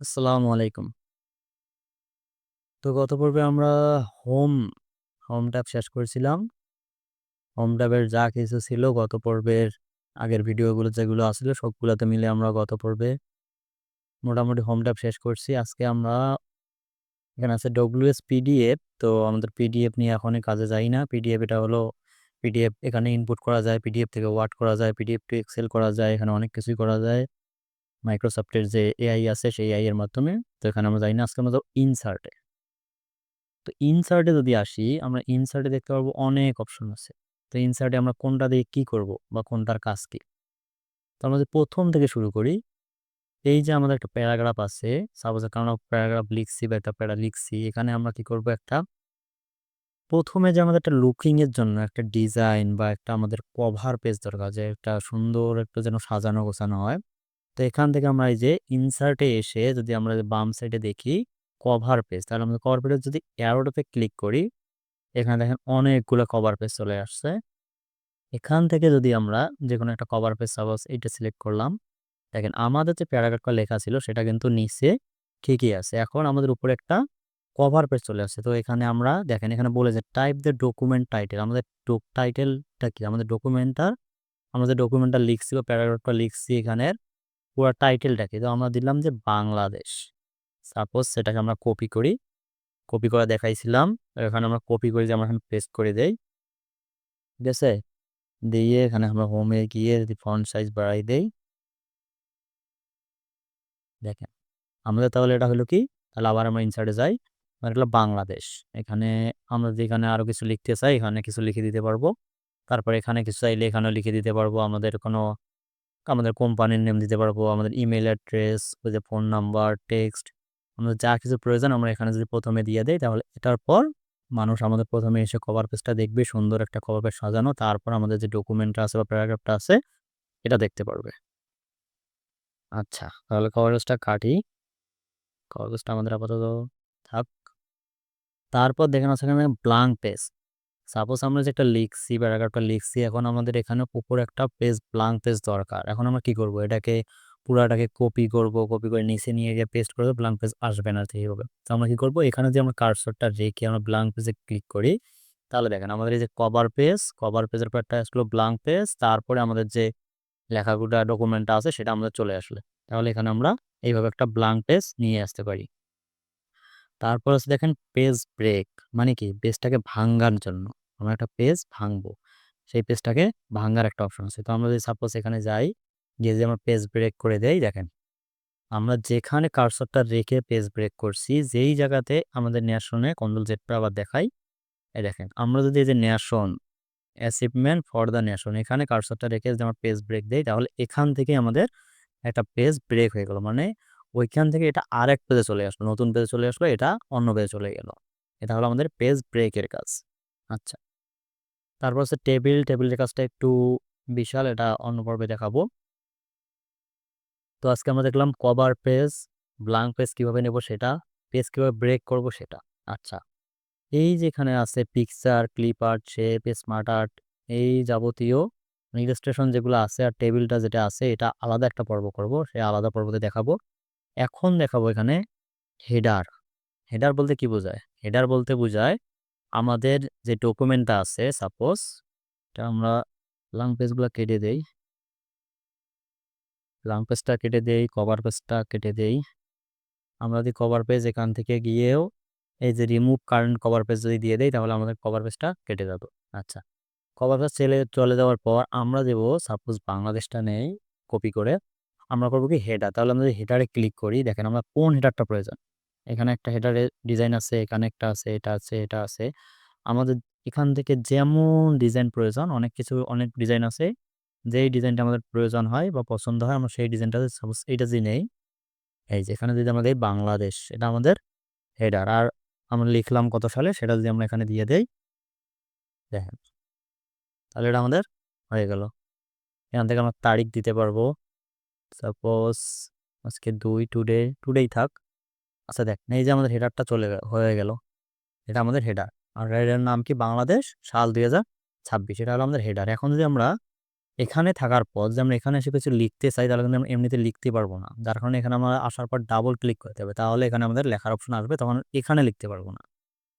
আসসালামু আলাইকুম। তো গত পর্বে আমরা হোম, হোম ট্যাব শেষ করেছিলাম। হোম ট্যাবের যা কিছু ছিল গত পর্বের আগের ভিডিওগুলো যেগুলো আছিল সবগুলাতে মিলে আমরা গত পর্বে মোটামুটি হোম ট্যাব শেষ করছি। আজকে আমরা এখানে আছে WS পিডিএফ। তো আমাদের পিডিএফ নিয়ে এখনই কাজে যাই না। পিডিএফ এটা হলো পিডিএফ এখানে ইনপুট করা যায়, পিডিএফ থেকে ওয়ার্ড করা যায়, পিডিএফ টু এক্সেল করা যায়। এখানে অনেক কিছুই করা যায়। মাইক্রোসফটের যে এআই আছে সেই এআই এর মাধ্যমে। তো এখানে আমরা যাই না। আজকে আমরা যাব ইনসার্টে। তো ইনসার্টে যদি আসি, আমরা ইনসার্টে দেখতে পারবো অনেক অপশন আছে। তো ইনসার্টে আমরা কোনটা দিয়ে কি করব বা কোনটার কাজ কি? তো আমরা যদি ১ম থেকে শুরু করি, এই যে আমাদের একটা প্যারাগ্রাফ আছে, সাপোজ একটা আমরা প্যারাগ্রাফ লিখছি বা একটা প্যারা লিখছি, এখানে আমরা কি করব একটা ১ম এ যে আমাদের একটা লুকিং এর জন্য একটা ডিজাইন বা একটা আমাদের কভার পেজ দরকার যে একটা সুন্দর একটু যেন সাজানো গোছানো হয়। তো এখান থেকে আমরা এই যে ইনসার্টে এসে যদি আমরা বাম সাইডে দেখি কভার পেজ, তাহলে আমাদের কভার পেজে যদি অ্যারোটাতে ক্লিক করি এখানে দেখেন অনেকগুলো কভার পেজ চলে আসছে। এখান থেকে যদি আমরা যেকোনো একটা কভার পেজ সাপোজ এইটা সিলেক্ট করলাম। দেখেন আমাদের যে প্যারাগ্রাফটা লেখা ছিল সেটা কিন্তু নিচে ঠিকই আছে। এখন আমাদের উপরে একটা কভার পেজ চলে আসছে। তো এখানে আমরা দেখেন এখানে বলেছে টাইপ দ্য ডকুমেন্ট টাইটেল। আমাদের টাইটেলটা কি? আমাদের ডকুমেন্টটা আমরা যে ডকুমেন্টটা লিখছি বা প্যারাগ্রাফটা লিখছি এখানের পুরা টাইটেলটা কি? তো আমরা দিলাম যে বাংলাদেশ। সাপোজ সেটাকে আমরা কপি করি। কপি করে দেখাইছিলাম। এখানে আমরা কপি করে যে আমরা এখানে পেস্ট করে দেই। ঠিক আছে? দিয়ে এখানে আমরা হোমে গিয়ে যদি ফন্ট সাইজ বাড়াই দেই, দেখেন আমাদের তাহলে এটা হলো কি? তাহলে আবার আমরা ইনসার্টে যাই। এটা হলো বাংলাদেশ। এখানে আমরা যেখানে আরো কিছু লিখতে চাই এখানে কিছু লিখে দিতে পারবো। তারপরে এখানে কিছু চাইলে এখানেও লিখে দিতে পারবো। আমাদের কোম্পানির নেম দিতে পারবো, আমাদের ইমেইল অ্যাড্রেস, ওই যে ফোন নাম্বার, টেক্সট, আমাদের যা কিছু প্রয়োজন আমরা এখানে যদি ১ম এ দিয়ে দেই তাহলে এটার পর মানুষ আমাদের ১ম এ এসে কভার পেজটা দেখবে, সুন্দর একটা কভার পেজ সাজানো। তারপর আমাদের যে ডকুমেন্টটা আছে বা প্যারাগ্রাফটা আছে এটা দেখতে পারবে। আচ্ছা, তাহলে কভারেজটা কাটি। কভারেজটা আমাদের আপাতত থাক। তারপর দেখেন আছে এখানে ব্ল্যাঙ্ক পেজ। সাপোজ আমরা যে একটা লিখছি, প্যারাগ্রাফটা লিখছি, এখন আমাদের এখানে উপরে একটা পেজ ব্ল্যাঙ্ক পেজ দরকার। এখন আমরা কি করব? এটাকে পুরাটাকে কপি করব, কপি করে নিচে নিয়ে গিয়ে পেস্ট করব, ব্ল্যাঙ্ক পেজ আসবে না এইভাবে। তো আমরা কি করব? এখানে যে আমরা কার্সরটা রেখে আমরা ব্ল্যাঙ্ক পেজে ক্লিক করি, তাহলে দেখেন আমাদের এই যে কভার পেজের পর একটা আসলো ব্ল্যাঙ্ক পেজ, তারপরে আমাদের যে লেখাগুলা ডকুমেন্টটা আছে সেটা আমাদের চলে আসলো। তাহলে এখানে আমরা এইভাবে একটা ব্ল্যাঙ্ক পেজ নিয়ে আসতে পারি। তারপর হচ্ছে দেখেন পেজ ব্রেক মানে কি? পেজটাকে ভাঙার জন্য। আমরা একটা পেজ ভাঙবো। সেই পেজটাকে ভাঙার একটা অপশন আছে। তো আমরা যদি সাপোজ এখানে যাই, গিয়ে যদি আমরা পেজ ব্রেক করে দেই, দেখেন আমরা যেখানে কার্সরটা রেখে পেজ ব্রেক করছি, যেই জায়গাতে আমাদের ন্যাশনে কন্ট্রোল জেড করে আবার দেখাই, এই দেখেন আমরা যদি এই যে nation achievement for the nation এখানে কার্সরটা রেখে যদি আমরা পেজ ব্রেক দেই, তাহলে এখান থেকেই আমাদের একটা পেজ ব্রেক হয়ে গেল। মানে ওইখান থেকে এটা আরেক পেজে চলে আসলো, নতুন পেজে চলে আসলো, এটা অন্য পেজে চলে গেল। এটা হলো আমাদের পেজ ব্রেকের কাজ। আচ্ছা, তারপর হচ্ছে টেবিলের কাজটা একটু বিশাল, এটা অন্য পর্বে দেখাবো। তো আজকে আমরা দেখলাম কভার পেজ, ব্ল্যাঙ্ক পেজ কিভাবে নেব সেটা, পেজ কিভাবে ব্রেক করব সেটা। আচ্ছা, এই যেখানে আছে picture, clip art, shape, smart art, এই যাবতীয় ইলাস্ট্রেশন যেগুলো আছে আর টেবিলটা যেটা আছে এটা আলাদা একটা পর্ব করব, সে আলাদা পর্বতে দেখাবো। এখন দেখাবো এখানে হেডার। হেডার বলতে কি বোঝায়? হেডার বলতে বোঝায় আমাদের যে ডকুমেন্টটা আছে সাপোজ এটা আমরা ব্ল্যাঙ্ক পেজগুলো কেটে দেই। ব্ল্যাঙ্ক পেজটা কেটে দেই, কভার পেজটা কেটে দেই। আমরা যদি কভার পেজ এখান থেকে গিয়েও এই যে রিমুভ কারেন্ট কভার পেজ যদি দিয়ে দেই তাহলে আমাদের কভার পেজটা কেটে যাবে। আচ্ছা, কভার পেজ চলে যাওয়ার পর আমরা দেবো সাপোজ বাংলাদেশটা নেই কপি করে, আমরা করবো কি হেডার। তাহলে আমরা যদি হেডারে ক্লিক করি, দেখেন আমরা কোন হেডারটা প্রয়োজন। এখানে একটা হেডারের ডিজাইন আছে, এখানে একটা আছে, এটা আছে, এটা আছে। আমাদের এখান থেকে যেমন ডিজাইন প্রয়োজন, অনেক কিছু অনেক ডিজাইন আছে। যেই ডিজাইনটা আমাদের প্রয়োজন হয় বা পছন্দ হয় আমরা সেই ডিজাইনটাতে সাপোজ এইটা যদি নেই, এই যে এখানে যদি আমরা দেই বাংলাদেশ, এটা আমাদের হেডার। আর আমরা লিখলাম কত সালে সেটা যদি আমরা এখানে দিয়ে দেই, দেখেন তাহলে এটা আমাদের হয়ে গেল। এখান থেকে আমরা তারিখ দিতে পারবো। সাপোজ আজকে ২ টুডেই থাক। আচ্ছা দেখেন এই যে আমাদের হেডারটা হয়ে গেল। এটা আমাদের হেডার। আর হেডারের নাম কি? বাংলাদেশ সাল ২০২৬, এটা হলো আমাদের হেডার। এখন যদি আমরা এখানে থাকার পর যদি আমরা এখানে এসে কিছু লিখতে চাই তাহলে কিন্তু আমরা এমনিতে লিখতে পারবো না, যার কারণে এখানে আমরা আসার পর ডাবল ক্লিক করতে হবে, তাহলে এখানে আমাদের লেখার অপশন আসবে, তখন এখানে লিখতে পারবো না।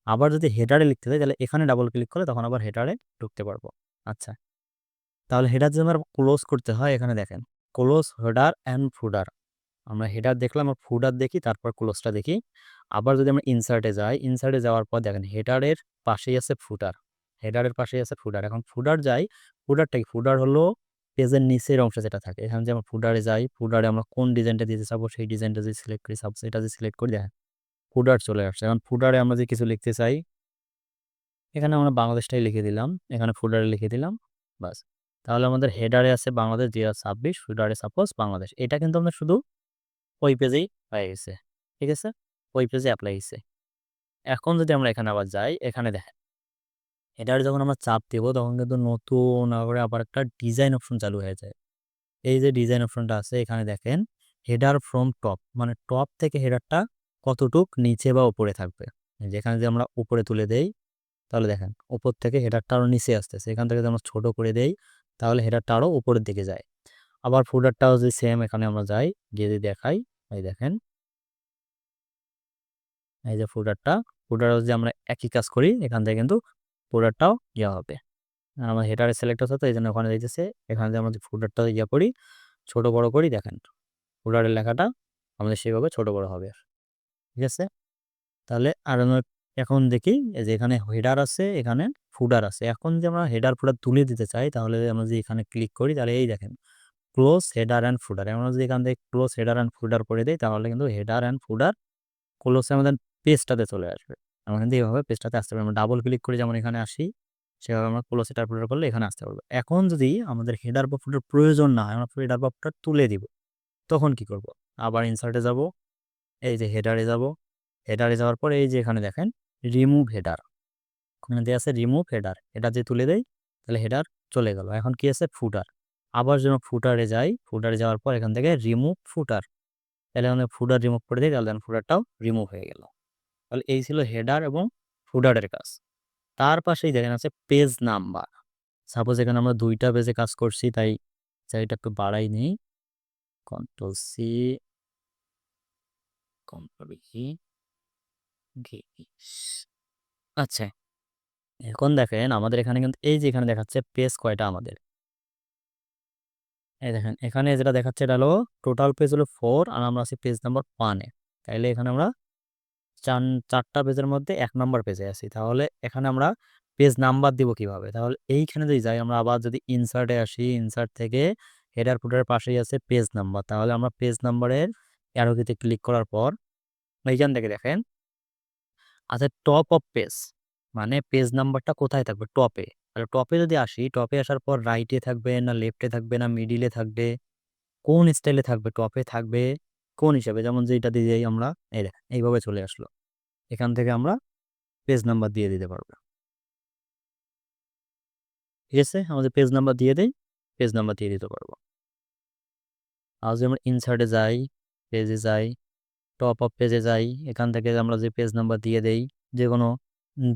আবার যদি হেডারে লিখতে চাই তাহলে এখানে ডাবল ক্লিক করলে তখন আবার হেডারে ঢুকতে পারবো। আচ্ছা, তাহলে হেডার যদি আমরা ক্লোজ করতে হয়, এখানে দেখেন ক্লোজ হেডার অ্যান্ড ফুডার। আমরা হেডার দেখলাম আর ফুডার দেখি, তারপর ক্লোজটা দেখি। আবার যদি আমরা ইনসার্টে যাই, ইনসার্টে যাওয়ার পর দেখেন হেডারের পাশেই আছে ফুডার, হেডারের পাশেই আছে ফুডার। এখন ফুডার যাই, ফুডারটা কি? ফুডার হলো পেজের নিচের অংশে যেটা থাকে। এখানে যে আমরা ফুডারে যাই, ফুডারে আমরা কোন ডিজাইনটা দিতে চাবো সেই ডিজাইনটা যদি সিলেক্ট করি, এটা যদি সিলেক্ট করি, দেখেন ফুডার চলে আসছে। এখন ফুডারে আমরা যদি কিছু লিখতে চাই, এখানে আমরা বাংলাদেশটাই লিখে দিলাম, এখানে ফুডারে লিখে দিলাম, বাস। তাহলে আমাদের হেডারে আছে বাংলাদেশ 2026, ফুডারে সাপোজ বাংলাদেশ। এটা কিন্তু আমরা শুধু ওই পেজেই হয়ে গেছে, ঠিক আছে, ওই পেজে অ্যাপ্লাই হয়েছে। এখন যদি আমরা এখানে আবার যাই, এখানে দেখেন হেডারে যখন আমরা চাপ দেবো তখন কিন্তু নতুন করে আবার একটা ডিজাইন অপশন চালু হয়ে যায়। এই যে ডিজাইন অপশনটা আছে এখানে দেখেন হেডার ফ্রম টপ, মানে টপ থেকে হেডারটা কতটুক নিচে বা উপরে থাকবে। যেখানে যদি আমরা উপরে তুলে দেই তাহলে দেখেন উপর থেকে হেডারটা আরও নিচে আসতেছে, এখান থেকে যদি আমরা ছোট করে দেই তাহলে হেডারটা আরও উপরের দিকে যায়। আবার ফুডারটাও যদি সেম এখানে আমরা যাই, গিয়ে যদি দেখাই, এই দেখেন এই যে ফুডারও যদি আমরা একই কাজ করি এখান থেকে কিন্তু ফুডারটাও ইয়া হবে। আমার হেডারে সিলেক্ট হচ্ছে তো এই জন্য ওখানে যাইতেছে। এখানে যদি আমরা ফুডারটা ইয়া করি, ছোট বড় করি, দেখেন ফুডারের লেখাটা আমাদের সেভাবে ছোট বড় হবে, ঠিক আছে। তাহলে আর আমরা এখন দেখি এই যে এখানে হেডার আছে, এখানে ফুডার আছে। এখন যদি আমরা হেডার ফুডার তুলে দিতে চাই তাহলে আমরা যদি এখানে ক্লিক করি তাহলে এই দেখেন ক্লোজ হেডার অ্যান্ড ফুডার। আমরা যদি এখান থেকে ক্লোজ হেডার অ্যান্ড ফুডার করে দিই তাহলে কিন্তু হেডার অ্যান্ড ফুডার ক্লোজে আমাদের পেজটাতে চলে আসবে। আমরা কিন্তু এইভাবে পেজটাতে আসতে পারবো, আমরা ডাবল ক্লিক করে যেমন এখানে আসি সেভাবে আমরা ক্লোজ হেডার ফুডার করলে এখানে আসতে পারবো। এখন যদি আমাদের হেডার বা ফুডার প্রয়োজন না হয়, আমরা হেডার বা ফুডার তুলে দিব, তখন কি করব? আবার ইনসার্টে যাব, এই যে হেডারে যাব, হেডারে যাওয়ার পর এই যে এখানে দেখেন রিমুভ হেডার, ওখানে দেওয়া আছে রিমুভ হেডার। এটা যে তুলে দেয় তাহলে হেডার চলে গেল। এখন কি আছে? ফুটার। আবার যেন ফুটারে যাই, ফুটারে যাওয়ার পর এখান থেকে রিমুভ ফুটার, তাহলে আমাদের ফুটার রিমুভ করে দিই, তাহলে ফুটারটাও রিমুভ হয়ে গেল। তাহলে এই ছিল হেডার এবং ফুটারের কাজ। তার পাশেই দেখেন আছে পেজ নাম্বার। সাপোজ এখানে আমরা 2টা পেজে কাজ করছি, তাই এটা একটু বাড়াই নেই, কন্ট্রোল সি, কন্ট্রোল ই, আচ্ছা। এখন দেখেন আমাদের এখানে কিন্তু এই যে এখানে দেখাচ্ছে পেজ কয়টা আমাদের, এই দেখেন এখানে যেটা দেখাচ্ছে এটা হলো টোটাল পেজ হলো 4 আর আমরা আছি পেজ নাম্বার 1-এ। তাইলে এখানে আমরা 4টা পেজের মধ্যে 1 নাম্বার পেজে আছি। তাহলে এখানে আমরা পেজ নাম্বার দিব কিভাবে? তাহলে এইখানে যদি যাই, আমরা আবার যদি ইনসার্টে আসি, ইনসার্ট থেকে হেডার ফুটারের পাশেই আছে পেজ নাম্বার। তাহলে আমরা পেজ নাম্বারের অ্যারোতে ক্লিক করার পর এইখান থেকে দেখেন আচ্ছা টপ অফ পেজ, মানে পেজ নাম্বারটা কোথায় থাকবে? টপে। তাহলে টপে যদি আসি, টপে আসার পর রাইটে থাকবে না লেফটে থাকবে না মিডিলে থাকবে, কোন স্টাইলে থাকবে? টপে থাকবে কোন হিসাবে? যেমন যে এটা দিয়ে আমরা এই দেখেন এইভাবে চলে আসলো। এখান থেকে আমরা পেজ নাম্বার দিয়ে দিতে পারবো, ঠিক আছে। আমাদের পেজ নাম্বার দিয়ে দেই, পেজ নাম্বার দিয়ে দিতে পারবো। আর যদি আমরা ইনসার্টে যাই, পেজে যাই, টপ অফ পেজে যাই, এখান থেকে আমরা যে পেজ নাম্বার দিয়ে দেই, যে কোনো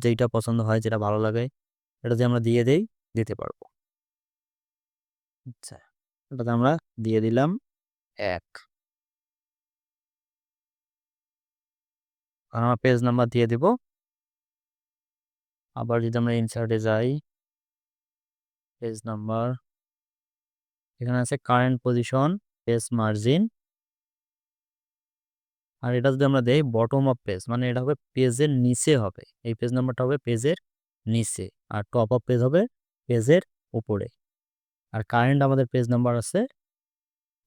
যেইটা পছন্দ হয় যেটা ভালো লাগে এটা যে আমরা দিয়ে দেই, দিতে পারবো। আচ্ছা, এটাতে আমরা দিয়ে দিলাম 1, আর আমরা পেজ নাম্বার দিয়ে দিব। আবার যদি আমরা ইনসার্টে যাই, পেজ নাম্বার, এখানে আছে কারেন্ট পজিশন, পেজ মার্জিন, আর এটা যদি আমরা দেই বটম অফ পেজ, মানে এটা হবে পেজের নিচে হবে, এই পেজ নাম্বারটা হবে পেজের নিচে, আর টপ অফ পেজ হবে পেজের উপরে। আর কারেন্ট আমাদের পেজ নাম্বার আছে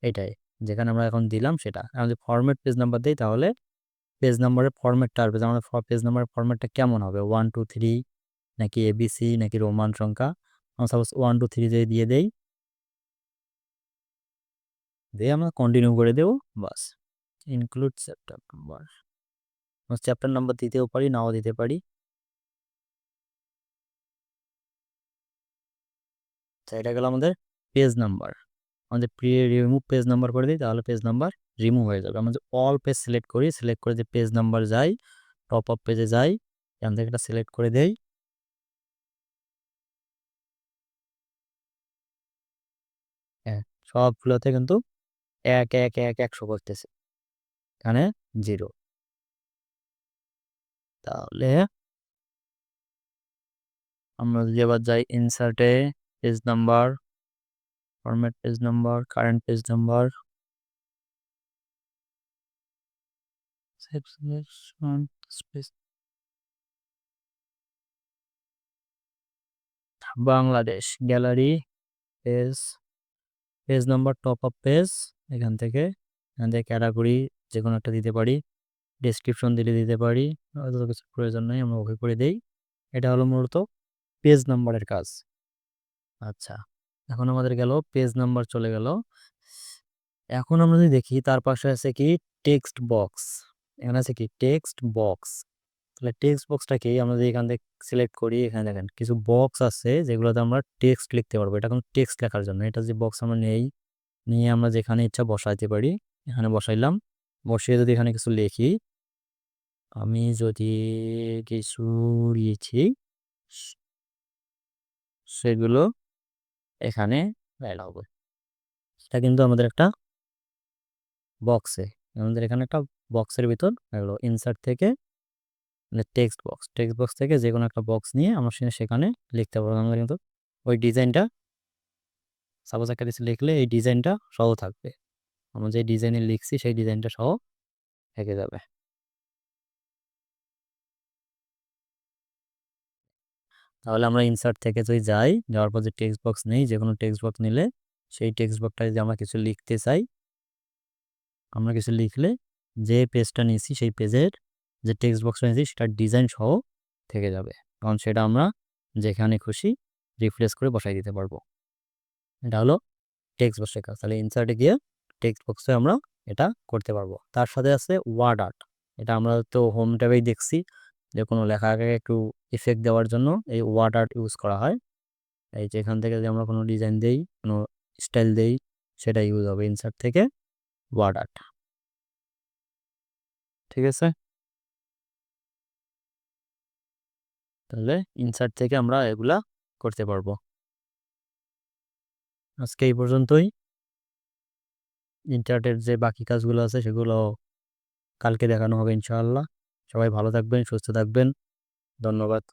এটাই, যেখানে আমরা এখন দিলাম সেটা। আমরা যদি ফরম্যাট পেজ নাম্বার দিই তাহলে পেজ নাম্বারের ফরম্যাটটা আসবে, যে আমাদের পেজ নাম্বারের ফরম্যাটটা কেমন হবে, 1 2 3 নাকি এবিসি নাকি রোমান সংখ্যা। আমরা সাপোজ 1 2 3 দিয়ে দেই, দিয়ে আমরা কন্টিনিউ করে দেবো, বাস। Include chapter number, chapter number দিতেও পারি নাও দিতে পারি। আচ্ছা, এটা গেল আমাদের পেজ নাম্বার। আমাদের রিমুভ পেজ নাম্বার করে দিই তাহলে পেজ নাম্বার রিমুভ হয়ে যাবে। আমরা যে অল পেজ সিলেক্ট করি, সিলেক্ট করে যে পেজ নাম্বার যাই, টপ অফ পেজে যাই, এখান থেকে এটা সিলেক্ট করে দেই, সবগুলোতে কিন্তু 1 1 1 1 শো করতেছে, এখানে 0। তাহলে আমরা যদি এবার যাই ইনসার্টে, page number, format page number, current page number, space, Bangladesh, gallery, page, page number, top up page, এখান থেকে ক্যাটাগরি যে কোনো একটা দিতে পারি, ডেসক্রিপশন দিলে দিতে পারি, অত কিছু প্রয়োজন নেই, আমরা ওকে করে দেই। এটা হলো মূলত পেজ নাম্বারের কাজ। আচ্ছা, এখন আমাদের গেল পেজ নাম্বার চলে গেল। এখন আমরা যদি দেখি তার পাশে আছে কি টেক্সট বক্স, এখানে আছে কি টেক্সট বক্স। তাহলে টেক্সট বক্সটা কি, আমরা যদি এখান থেকে সিলেক্ট করি, এখানে দেখেন কিছু বক্স আছে যেগুলোতে আমরা টেক্সট লিখতে পারবো। এটা কিন্তু টেক্সট লেখার জন্য, এটা যে বক্স আমরা নিয়ে আমরা যেখানে ইচ্ছা বসাইতে পারি, এখানে বসাইলাম, বসিয়ে যদি এখানে কিছু লিখি, আমি যদি কিছু লিখি সেগুলো এখানে হবে। এটা কিন্তু আমাদের একটা বক্সে, আমাদের এখানে একটা বক্সের ভিতর হলো ইনসার্ট থেকে টেক্সট বক্স, টেক্সট বক্স থেকে যে কোনো একটা বক্স নিয়ে আমরা সেখানে লিখতে পারবো। আমরা কিন্তু ওই ডিজাইনটা, সাপোজ একটা কিছু লিখলে এই ডিজাইনটা সহ থাকবে, আমরা যে ডিজাইনে লিখছি সেই ডিজাইনটা সহ থেকে যাবে। তাহলে আমরা ইনসার্ট থেকে যদি যাই, যাওয়ার পর যে টেক্সট বক্স নেই, যে কোনো টেক্সট বক্স নিলে সেই টেক্সট বক্সটা যদি আমরা কিছু লিখতে চাই, আমরা কিছু লিখলে যে পেজটা নিয়েছি সেই পেজের যে টেক্সট বক্সটা নিয়েছি সেটার ডিজাইন সহ থেকে যাবে, কারণ সেটা আমরা যেখানে খুশি রিফ্রেশ করে বসাই দিতে পারবো। এটা হলো টেক্সট বক্সের কাজ। তাহলে ইনসার্টে গিয়ে টেক্সট বক্সে আমরা এটা করতে পারবো। তার সাথে আছে ওয়ার্ড আর্ট, এটা আমরা তো হোম ট্যাবেই দেখছি যে কোনো লেখাকে একটু ইফেক্ট দেওয়ার জন্য এই ওয়ার্ড আর্ট ইউজ করা হয়। এই যে এখান থেকে যদি আমরা কোনো ডিজাইন দেই, কোনো স্টাইল দেই, সেটা ইউজ হবে ইনসার্ট থেকে ওয়ার্ড আর্ট। ঠিক আছে, তাহলে ইনসার্ট থেকে আমরা এগুলা করতে পারবো। আজকে এই পর্যন্তই। ইন্টারনেটের যে বাকি কাজগুলো আছে সেগুলো কালকে দেখানো হবে ইনশাআল্লাহ। সবাই ভালো থাকবেন, সুস্থ থাকবেন। ধন্যবাদ।